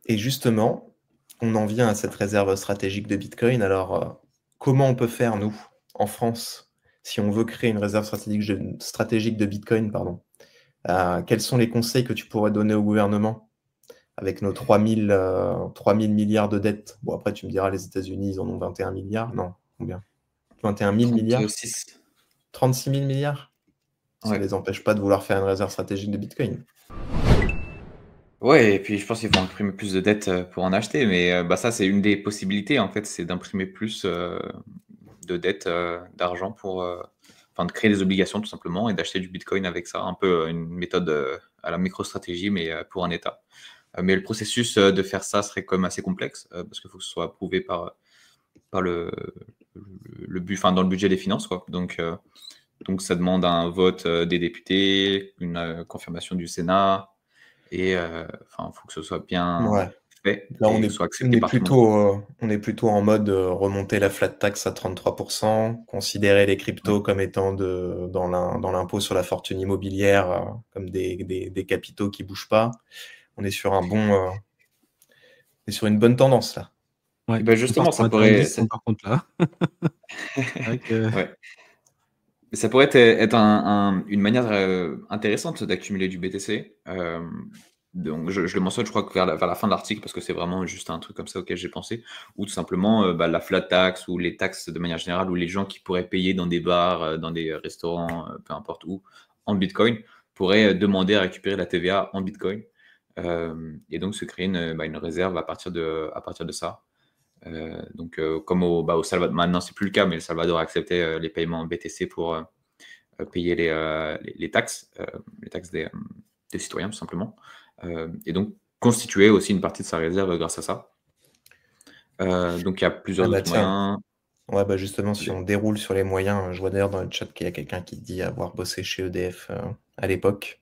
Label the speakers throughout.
Speaker 1: Et justement, on en vient à cette réserve stratégique de Bitcoin. Alors, comment on peut faire, nous, en France, si on veut créer une réserve stratégique de Bitcoin, pardon? Quels sont les conseils que tu pourrais donner au gouvernement avec nos 3 000 milliards de dettes? Bon, après, tu me diras, les États-Unis, ils en ont 21 milliards. Non, combien? 21 000 milliards?
Speaker 2: 36.
Speaker 1: 36 000 milliards? Ça ne
Speaker 2: Ouais.
Speaker 1: les empêche pas de vouloir faire une réserve stratégique de Bitcoin.
Speaker 2: Ouais, et puis je pense qu'il faut imprimer plus de dettes pour en acheter, mais bah, ça, c'est une des possibilités, en fait, c'est d'imprimer plus de dettes, d'argent pour, enfin, de créer des obligations tout simplement et d'acheter du Bitcoin avec ça. Un peu une méthode à la micro-stratégie, mais pour un État. Mais le processus de faire ça serait quand même assez complexe parce qu'il faut que ce soit approuvé par le but, enfin, dans le budget des finances, quoi. Donc ça demande un vote des députés, une confirmation du Sénat. Et enfin, il faut que ce soit bien
Speaker 1: Ouais.
Speaker 2: fait
Speaker 1: Là,
Speaker 2: et que ce soit accepté par tout le monde, quoi.
Speaker 1: on est plutôt en mode remonter la flat tax à 33%, considérer les
Speaker 2: Ouais.
Speaker 1: cryptos comme étant dans l'impôt sur la fortune immobilière comme des capitaux qui bougent pas. On est sur on est sur une bonne tendance là.
Speaker 2: Et
Speaker 3: Ouais,
Speaker 2: ben
Speaker 3: on part
Speaker 2: justement,
Speaker 3: sur
Speaker 2: ça
Speaker 3: un terrain
Speaker 2: pourrait,
Speaker 3: glissant par contre là. C'est vrai que
Speaker 2: ouais. Mais ça pourrait être une manière intéressante d'accumuler du BTC. Donc, je le mentionne, je crois que vers la fin de l'article, parce que c'est vraiment juste un truc comme ça auquel j'ai pensé, ou tout simplement bah, la flat tax ou les taxes de manière générale, ou les gens qui pourraient payer dans des bars, dans des restaurants, peu importe où, en Bitcoin, pourraient demander à récupérer la TVA en Bitcoin. Et donc se créer une réserve à partir de ça. Donc, comme au Salvador, maintenant c'est plus le cas, mais le Salvador a accepté les paiements en BTC pour payer les taxes des citoyens, tout simplement. Et donc, constituer aussi une partie de sa réserve grâce à ça. Donc, il y a
Speaker 1: Ah
Speaker 2: plusieurs
Speaker 1: bah
Speaker 2: autres
Speaker 1: tiens,
Speaker 2: moyens.
Speaker 1: ouais bah justement si on déroule sur les moyens, je vois d'ailleurs dans le chat qu'il y a quelqu'un qui dit avoir bossé chez EDF à l'époque,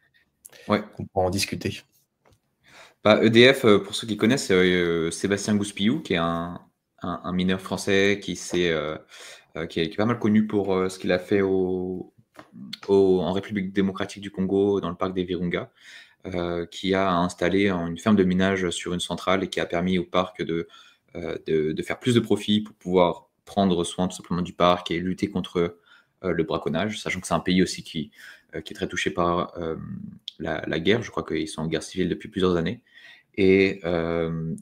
Speaker 2: Ouais.
Speaker 1: qu'on pourra en discuter.
Speaker 2: Bah, EDF, pour ceux qui connaissent, c'est Sébastien Gouspillou, qui est un mineur français qui est pas mal connu pour ce qu'il a fait en République démocratique du Congo, dans le parc des Virunga, qui a installé une ferme de minage sur une centrale et qui a permis au parc de faire plus de profit pour pouvoir prendre soin tout simplement du parc et lutter contre le braconnage, sachant que c'est un pays aussi qui est très touché par la guerre. Je crois qu'ils sont en guerre civile depuis plusieurs années. Et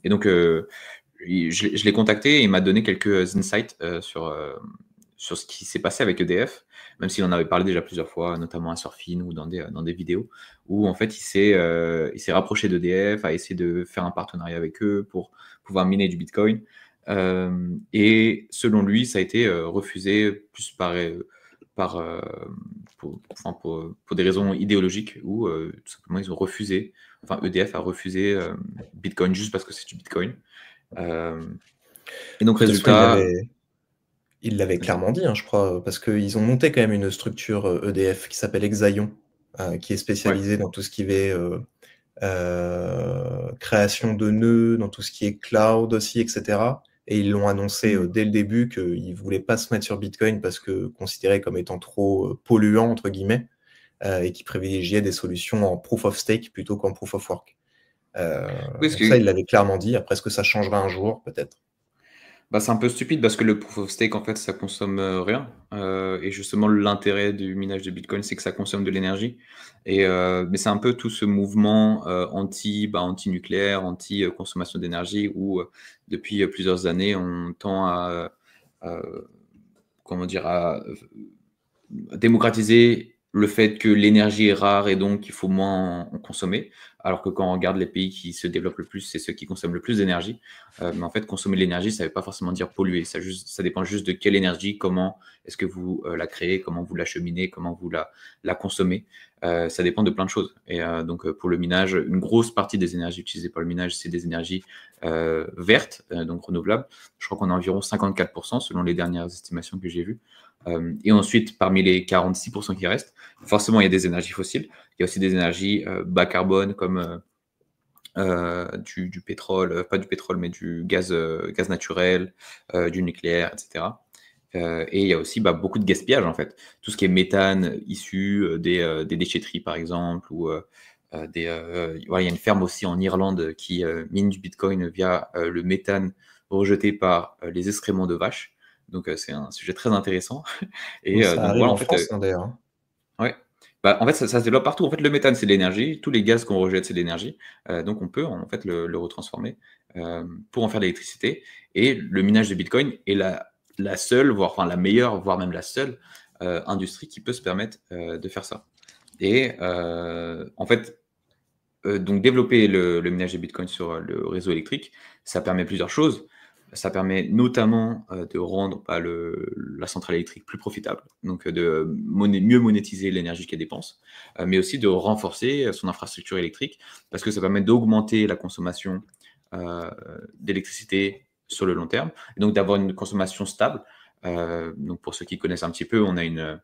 Speaker 2: donc, je l'ai contacté et il m'a donné quelques insights sur ce qui s'est passé avec EDF, même s'il en avait parlé déjà plusieurs fois, notamment à Surfin ou dans des vidéos, où en fait il s'est rapproché d'EDF, a essayé de faire un partenariat avec eux pour pouvoir miner du Bitcoin. Et selon lui, ça a été refusé plus par, enfin, pour des raisons idéologiques, où tout simplement ils ont refusé, enfin EDF a refusé Bitcoin juste parce que c'est du Bitcoin. Et donc
Speaker 1: De toute façon,
Speaker 2: résultat,
Speaker 1: il l'avait
Speaker 2: vas-y.
Speaker 1: clairement dit, hein, je crois, parce qu'ils ont monté quand même une structure EDF qui s'appelle Exaion, qui est
Speaker 2: Ouais.
Speaker 1: spécialisée dans tout ce qui est création de nœuds, dans tout ce qui est cloud aussi, etc. Et ils l'ont annoncé dès le début qu'ils ne voulaient pas se mettre sur Bitcoin parce que considéré comme étant trop polluant, entre guillemets, et qu'ils privilégiaient des solutions en proof of stake plutôt qu'en proof of work.
Speaker 2: Oui,
Speaker 1: Donc ça, il l'avait clairement dit. Après, est-ce que ça changera un jour? Peut-être.
Speaker 2: bah, c'est un peu stupide parce que le proof of stake, en fait, ça consomme rien. Et justement, l'intérêt du minage de Bitcoin, c'est que ça consomme de l'énergie. Mais c'est un peu tout ce mouvement anti-nucléaire, anti-consommation d'énergie, où depuis plusieurs années, on tend comment dire, à démocratiser le fait que l'énergie est rare et donc il faut moins en consommer, alors que quand on regarde les pays qui se développent le plus, c'est ceux qui consomment le plus d'énergie. Mais en fait, consommer de l'énergie, ça ne veut pas forcément dire polluer. Ça dépend juste de quelle énergie, comment est-ce que vous la créez, comment vous l'acheminez, comment vous la consommez. Ça dépend de plein de choses. Et donc, pour le minage, une grosse partie des énergies utilisées par le minage, c'est des énergies vertes, donc renouvelables. Je crois qu'on a environ 54% selon les dernières estimations que j'ai vues. Et ensuite, parmi les 46% qui restent, forcément, il y a des énergies fossiles. Il y a aussi des énergies bas carbone comme du pétrole, pas du pétrole, mais du gaz naturel, du nucléaire, etc. Et il y a aussi beaucoup de gaspillage, en fait. Tout ce qui est méthane issu des déchetteries, par exemple, ou il y a une ferme aussi en Irlande qui mine du Bitcoin via le méthane rejeté par les excréments de vaches. Donc c'est un sujet très intéressant. Et
Speaker 1: Ça
Speaker 2: donc
Speaker 1: arrive
Speaker 2: voilà, en
Speaker 1: en
Speaker 2: fait,
Speaker 1: France, d'ailleurs.
Speaker 2: ouais. Bah, en fait, ça se développe partout. En fait, le méthane, c'est de l'énergie. Tous les gaz qu'on rejette, c'est de l'énergie. Donc, on peut en fait le retransformer pour en faire de l'électricité. Et le minage de Bitcoin est la seule, voire enfin la meilleure, voire même la seule industrie qui peut se permettre de faire ça. Et en fait, donc développer le minage de Bitcoin sur le réseau électrique, ça permet plusieurs choses. Ça permet notamment de rendre la centrale électrique plus profitable, donc de mieux monétiser l'énergie qu'elle dépense, mais aussi de renforcer son infrastructure électrique, parce que ça permet d'augmenter la consommation d'électricité sur le long terme, et donc d'avoir une consommation stable. Donc pour ceux qui connaissent un petit peu, on a une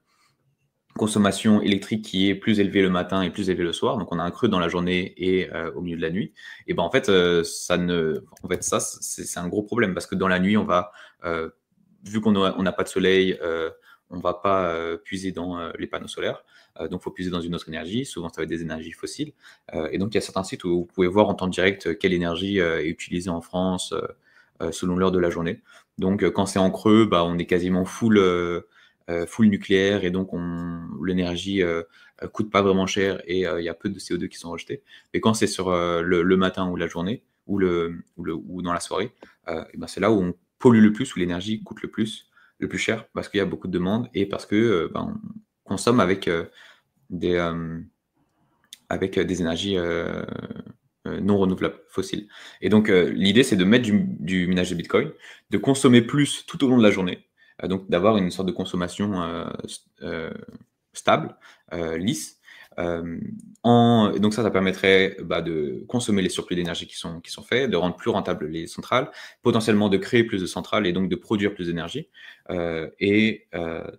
Speaker 2: consommation électrique qui est plus élevée le matin et plus élevée le soir, donc on a un creux dans la journée et au milieu de la nuit. Et ben en fait, ça c'est un gros problème parce que dans la nuit, on va, vu qu'on n'a pas de soleil, on va pas puiser dans les panneaux solaires, donc il faut puiser dans une autre énergie. Souvent, ça va être des énergies fossiles. Et donc il y a certains sites où vous pouvez voir en temps direct quelle énergie est utilisée en France selon l'heure de la journée. Donc quand c'est en creux, bah, on est quasiment full nucléaire et donc l'énergie coûte pas vraiment cher et il y a peu de CO2 qui sont rejetés. Mais quand c'est sur le matin ou la journée ou dans la soirée, et ben c'est là où on pollue le plus, où l'énergie coûte le plus cher parce qu'il y a beaucoup de demandes et parce que on consomme avec des énergies non renouvelables, fossiles. Et donc l'idée c'est de mettre du minage de Bitcoin, de consommer plus tout au long de la journée. Donc d'avoir une sorte de consommation stable, lisse. Donc ça permettrait de consommer les surplus d'énergie qui sont faits, de rendre plus rentables les centrales, potentiellement de créer plus de centrales et donc de produire plus d'énergie, et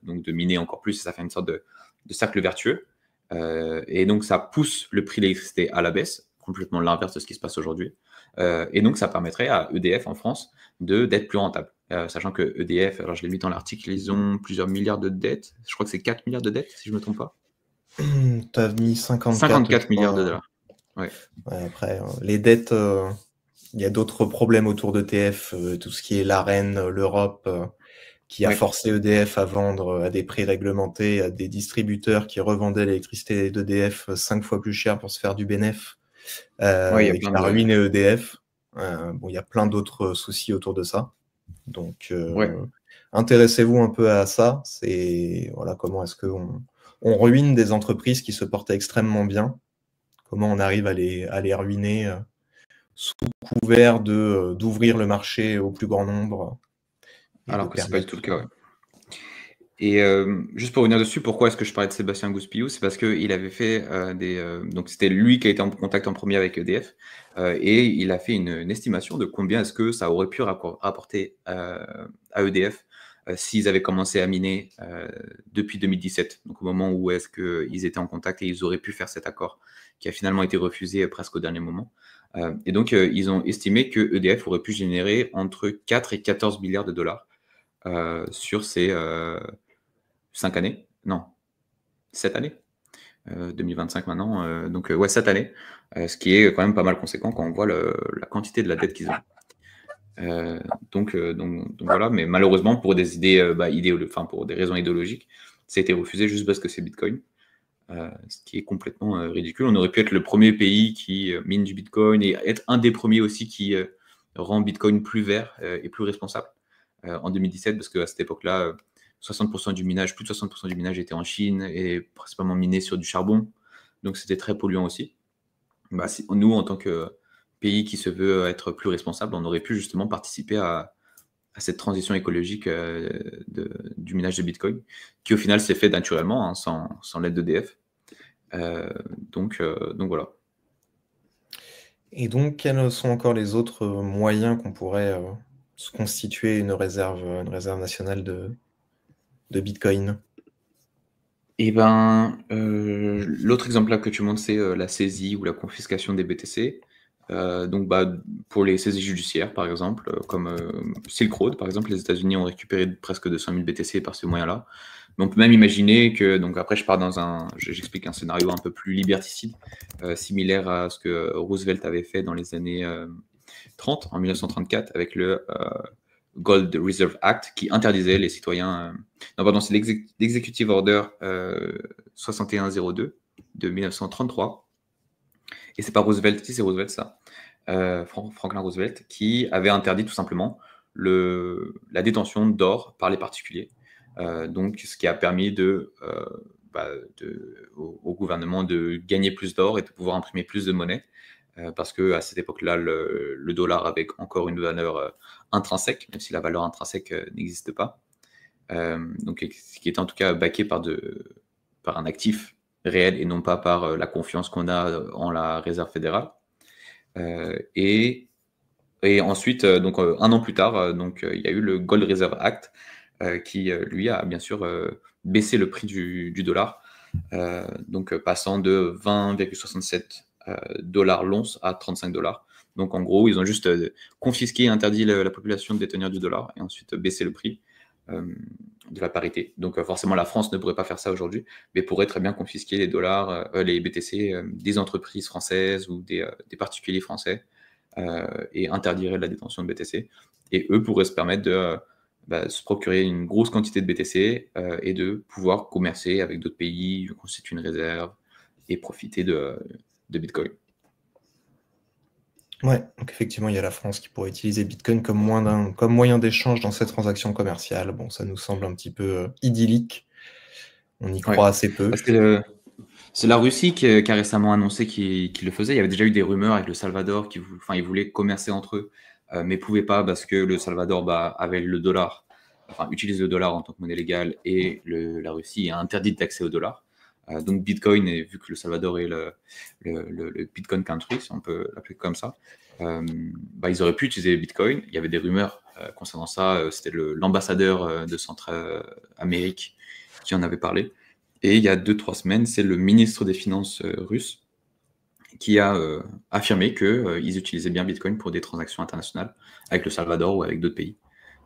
Speaker 2: donc de miner encore plus, et ça fait une sorte de cercle vertueux. Et donc ça pousse le prix de l'électricité à la baisse, complètement l'inverse de ce qui se passe aujourd'hui. Et donc ça permettrait à EDF en France d'être plus rentable. Sachant que EDF, alors je l'ai mis dans l'article, ils ont plusieurs milliards de dettes. Je crois que c'est 4 milliards de dettes, si je ne me trompe pas.
Speaker 1: Tu as mis
Speaker 2: 54 milliards de dollars. Ouais.
Speaker 1: Ouais, après, les dettes, il y a d'autres problèmes autour d'EDF, tout ce qui est l'AREN, l'Europe, qui a forcé EDF à vendre à des prix réglementés à des distributeurs qui revendaient l'électricité d'EDF 5 fois plus cher pour se faire du bénéf, et qui a ruiné EDF. Bon, il y a plein d'autres soucis autour de ça. Donc, intéressez-vous un peu à ça. C'est voilà, comment est-ce qu'on ruine des entreprises qui se portaient extrêmement bien. Comment on arrive à les ruiner sous couvert d'ouvrir le marché au plus grand nombre.
Speaker 2: Alors que c'est pas du tout le cas, ouais. Et juste pour revenir dessus, pourquoi est-ce que je parlais de Sébastien Gouspillou? C'est parce qu'il avait fait donc c'était lui qui a été en contact en premier avec EDF, et il a fait une estimation de combien est-ce que ça aurait pu rapporter à EDF s'ils avaient commencé à miner depuis 2017, donc au moment où est-ce qu'ils étaient en contact et ils auraient pu faire cet accord qui a finalement été refusé presque au dernier moment. Et donc ils ont estimé que EDF aurait pu générer entre 4 et 14 milliards de dollars sur ces 5 années, non, 7 années, 2025 maintenant, donc 7 années, ce qui est quand même pas mal conséquent quand on voit la quantité de la dette qu'ils ont. Donc voilà, mais malheureusement pour des idées, pour des raisons idéologiques, ça a été refusé juste parce que c'est Bitcoin, ce qui est complètement ridicule. On aurait pu être le premier pays qui mine du Bitcoin et être un des premiers aussi qui rend Bitcoin plus vert et plus responsable en 2017, parce qu'à cette époque-là, 60% du minage, plus de 60% du minage était en Chine et principalement miné sur du charbon. Donc c'était très polluant aussi. Nous, en tant que pays qui se veut être plus responsable, on aurait pu justement participer à cette transition écologique du minage de Bitcoin, qui au final s'est fait naturellement, hein, sans l'aide d'EDF. Donc voilà.
Speaker 1: Et donc, quels sont encore les autres moyens qu'on pourrait se constituer une réserve nationale de Bitcoin?
Speaker 2: Et l'autre exemple là que tu montres, c'est la saisie ou la confiscation des BTC. Donc pour les saisies judiciaires, par exemple, comme Silk Road, par exemple, les États-Unis ont récupéré presque 200 000 BTC par ce moyen-là. Mais on peut même imaginer que, donc après je pars j'explique un scénario un peu plus liberticide, similaire à ce que Roosevelt avait fait dans les années 30, en 1934, avec le Gold Reserve Act, qui interdisait les citoyens... non, pardon, c'est l'Executive Order 6102 de 1933. Et c'est pas Roosevelt, si c'est Roosevelt ça, Franklin Roosevelt, qui avait interdit tout simplement la détention d'or par les particuliers. Donc, ce qui a permis au gouvernement de gagner plus d'or et de pouvoir imprimer plus de monnaie, parce qu'à cette époque-là, le dollar avait encore une valeur intrinsèque, même si la valeur intrinsèque n'existe pas. Donc, ce qui est en tout cas backé par un actif réel et non pas par la confiance qu'on a en la Réserve fédérale. Et ensuite, donc un an plus tard, il y a eu le Gold Reserve Act qui, lui, a bien sûr baissé le prix du dollar, donc passant de 20,67 dollars l'once à 35 dollars. Donc en gros, ils ont juste confisqué et interdit la population de détenir du dollar et ensuite baissé le prix de la parité. Donc forcément, la France ne pourrait pas faire ça aujourd'hui, mais pourrait très bien confisquer les dollars, les BTC des entreprises françaises ou des particuliers français et interdirait la détention de BTC. Et eux pourraient se permettre de se procurer une grosse quantité de BTC et de pouvoir commercer avec d'autres pays, constituer une réserve et profiter de Bitcoin.
Speaker 1: Ouais, donc effectivement, il y a la France qui pourrait utiliser Bitcoin comme moyen d'échange dans ces transactions commerciales. Bon, ça nous semble un petit peu idyllique. On y croit assez peu.
Speaker 2: C'est la Russie qui a récemment annoncé qu'il le faisait. Il y avait déjà eu des rumeurs avec le Salvador ils voulaient commercer entre eux, mais ne pouvaient pas parce que le Salvador avait le dollar, utilise le dollar en tant que monnaie légale et la Russie a interdit d'accès au dollar. Donc Bitcoin, et vu que le Salvador est le Bitcoin country, si on peut l'appeler comme ça, ils auraient pu utiliser Bitcoin. Il y avait des rumeurs concernant ça. C'était l'ambassadeur de Centre-Amérique qui en avait parlé. Et il y a 2-3 semaines, c'est le ministre des Finances russe qui a affirmé qu'ils utilisaient bien Bitcoin pour des transactions internationales avec le Salvador ou avec d'autres pays.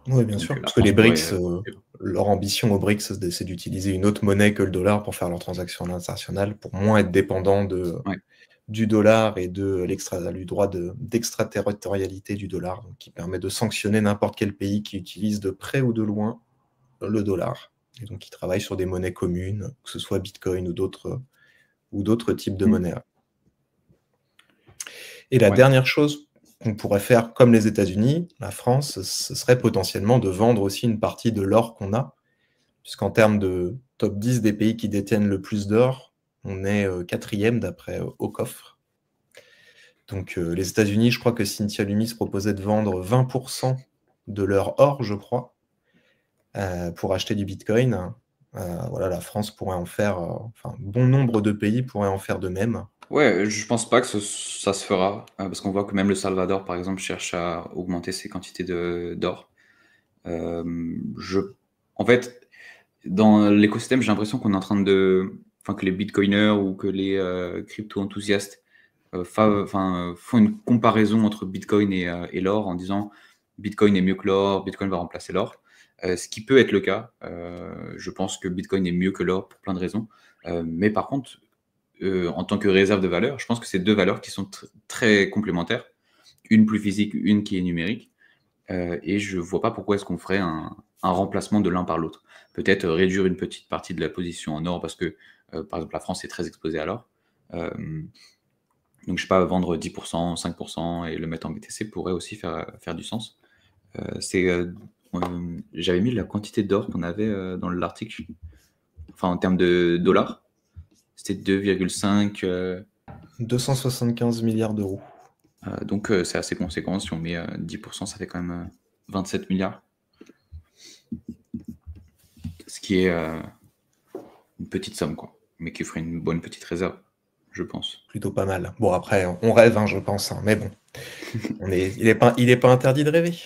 Speaker 1: Oui, bien sûr. Parce que les BRICS, leur ambition aux BRICS, c'est d'utiliser une autre monnaie que le dollar pour faire leurs transactions internationales, pour moins être dépendant du dollar et du droit d'extraterritorialité du dollar, donc qui permet de sanctionner n'importe quel pays qui utilise de près ou de loin le dollar. Et donc, qui travaillent sur des monnaies communes, que ce soit Bitcoin ou d'autres types de monnaies. Et la dernière chose qu'on pourrait faire, comme les États-Unis, la France, ce serait potentiellement de vendre aussi une partie de l'or qu'on a, puisqu'en termes de top 10 des pays qui détiennent le plus d'or, on est 4e d'après Ocoffre. Donc les États-Unis, je crois que Cynthia Lummis proposait de vendre 20% de leur or, je crois, pour acheter du Bitcoin. La France pourrait en faire, bon nombre de pays pourraient en faire de même.
Speaker 2: Ouais, je pense pas que ça se fera, parce qu'on voit que même le Salvador, par exemple, cherche à augmenter ses quantités d'or. En fait, dans l'écosystème, j'ai l'impression qu'on est en train que les bitcoiners ou que les crypto-enthousiastes font une comparaison entre Bitcoin et l'or en disant Bitcoin est mieux que l'or, Bitcoin va remplacer l'or. Ce qui peut être le cas. Je pense que Bitcoin est mieux que l'or pour plein de raisons. Mais par contre, en tant que réserve de valeur, je pense que c'est deux valeurs qui sont très complémentaires. Une plus physique, une qui est numérique. Et je ne vois pas pourquoi est-ce qu'on ferait un remplacement de l'un par l'autre. Peut-être réduire une petite partie de la position en or parce que, par exemple, la France est très exposée à l'or. Donc, je ne sais pas, vendre 10%, 5% et le mettre en BTC pourrait aussi faire du sens. J'avais mis la quantité d'or qu'on avait dans l'article, en termes de dollars. C'était 2,5...
Speaker 1: 275 milliards d'euros.
Speaker 2: Donc, c'est assez conséquent. Si on met 10%, ça fait quand même 27 milliards. Ce qui est une petite somme, quoi. Mais qui ferait une bonne petite réserve, je pense.
Speaker 1: Plutôt pas mal. Bon, après, on rêve, je pense. Mais bon, il est pas interdit de rêver.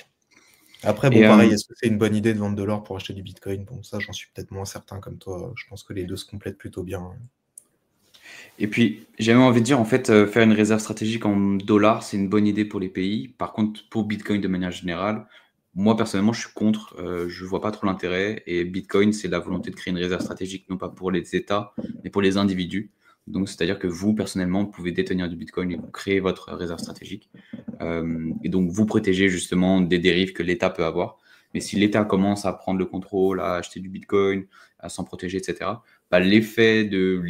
Speaker 1: Après, bon, pareil, est-ce que c'est une bonne idée de vendre de l'or pour acheter du Bitcoin? Bon, ça, j'en suis peut-être moins certain comme toi. Je pense que les deux se complètent plutôt bien.
Speaker 2: Et puis, j'avais envie de dire, en fait, faire une réserve stratégique en dollars, c'est une bonne idée pour les pays. Par contre, pour Bitcoin de manière générale, moi, personnellement, je suis contre. Je ne vois pas trop l'intérêt. Et Bitcoin, c'est la volonté de créer une réserve stratégique, non pas pour les États, mais pour les individus. Donc, c'est-à-dire que vous, personnellement, vous pouvez détenir du Bitcoin et vous créer votre réserve stratégique. Et donc, vous protéger justement des dérives que l'État peut avoir. Mais si l'État commence à prendre le contrôle, à acheter du Bitcoin, à s'en protéger, etc., bah, l'effet de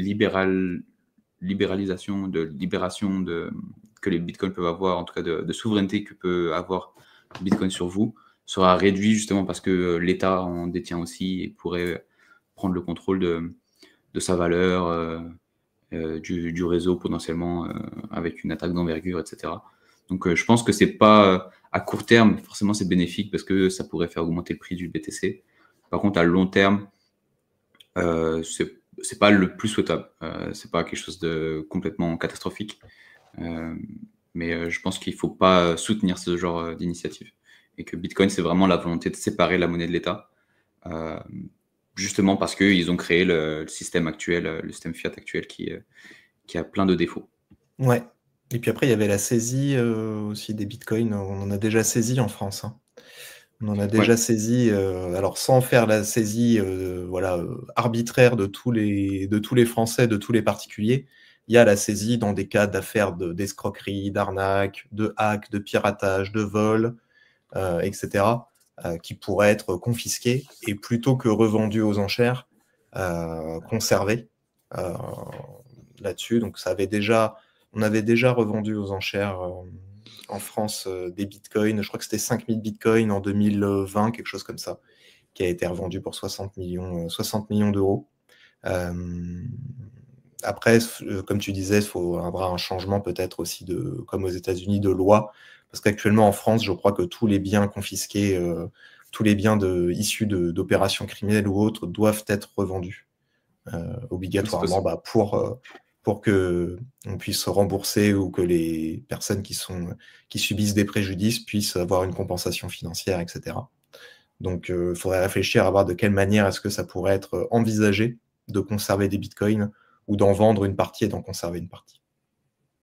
Speaker 2: libération que les Bitcoins peuvent avoir, en tout cas de souveraineté que peut avoir Bitcoin sur vous, sera réduit justement parce que l'État en détient aussi et pourrait prendre le contrôle de sa valeur, du réseau potentiellement avec une attaque d'envergure, etc. Donc je pense que c'est pas à court terme, forcément c'est bénéfique parce que ça pourrait faire augmenter le prix du BTC. Par contre, à long terme, c'est pas le plus souhaitable. C'est pas quelque chose de complètement catastrophique. Mais je pense qu'il faut pas soutenir ce genre d'initiative. Et que Bitcoin, c'est vraiment la volonté de séparer la monnaie de l'État. Justement parce qu'ils ont créé le système actuel, le système fiat actuel qui a plein de défauts.
Speaker 1: Ouais. Et puis après, il y avait la saisie aussi des bitcoins. On en a déjà saisi en France. Hein. On en a déjà saisi, alors sans faire la saisie voilà, arbitraire de tous les Français, de tous les particuliers. Il y a la saisie dans des cas d'affaires d'escroquerie, d'arnaque, de hack, de piratage, de vol, etc., qui pourraient être confisqués et plutôt que revendus aux enchères, conservés là-dessus. Donc on avait déjà revendu aux enchères en France des bitcoins. Je crois que c'était 5000 bitcoins en 2020, quelque chose comme ça, qui a été revendu pour 60 millions d'euros. Après, comme tu disais, il faudra un changement peut-être aussi, comme aux États-Unis, de loi. Parce qu'actuellement en France, je crois que tous les biens confisqués, tous les biens issus d'opérations criminelles ou autres doivent être revendus obligatoirement pour qu'on puisse rembourser ou que les personnes qui subissent des préjudices puissent avoir une compensation financière, etc. Donc, il faudrait réfléchir à voir de quelle manière est-ce que ça pourrait être envisagé de conserver des bitcoins ou d'en vendre une partie et d'en conserver une partie.